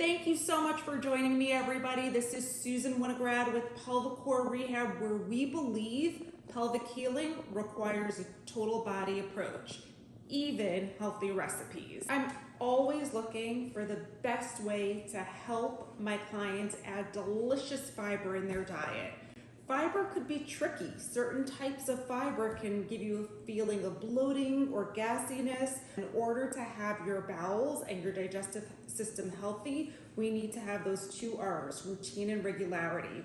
Thank you so much for joining me, everybody. This is Susan Winograd with Pelvicore Rehab, where we believe pelvic healing requires a total body approach, even healthy recipes. I'm always looking for the best way to help my clients add delicious fiber in their diet. Fiber could be tricky. Certain types of fiber can give you a feeling of bloating or gassiness. In order to have your bowels and your digestive system healthy, we need to have those two R's, routine and regularity.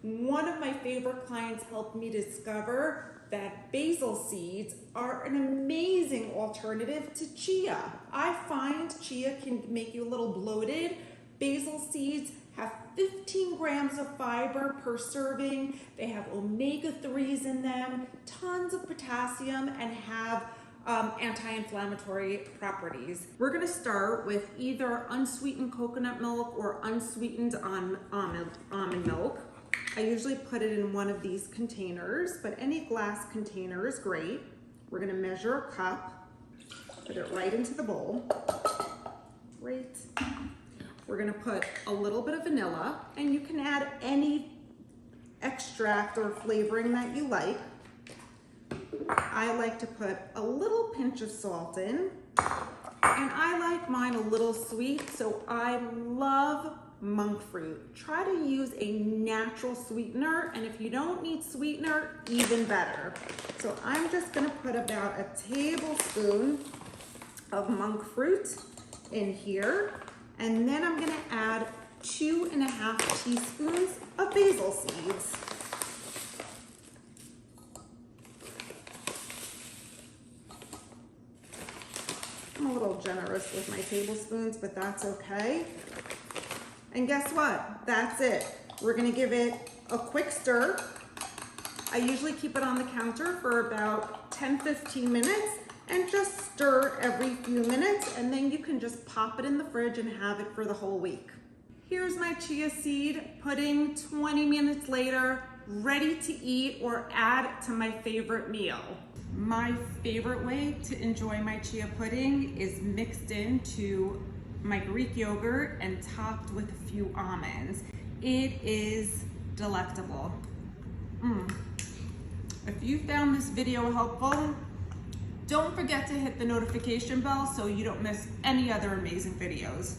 One of my favorite clients helped me discover that basil seeds are an amazing alternative to chia. I find chia can make you a little bloated. Basil seeds have 15 grams of fiber per serving. They have omega-3s in them, tons of potassium, and have anti-inflammatory properties. We're gonna start with either unsweetened coconut milk or unsweetened almond milk. I usually put it in one of these containers, but any glass container is great. We're gonna measure a cup, put it right into the bowl. Great. We're gonna put a little bit of vanilla, and you can add any extract or flavoring that you like. I like to put a little pinch of salt in, and I like mine a little sweet, so I love monk fruit. Try to use a natural sweetener, and if you don't need sweetener, even better. So I'm just gonna put about a tablespoon of monk fruit in here, and then I'm gonna add 2.5 teaspoons of basil seeds. I'm a little generous with my tablespoons, but that's okay. And guess what? That's it. We're gonna give it a quick stir. I usually keep it on the counter for about 10-15 minutes and just stir every few minutes, and then you can just pop it in the fridge and have it for the whole week. Here's my chia seed pudding 20 minutes later, ready to eat or add to my favorite meal. My favorite way to enjoy my chia pudding is mixed into my Greek yogurt and topped with a few almonds. It is delectable. If you found this video helpful, don't forget to hit the notification bell so you don't miss any other amazing videos.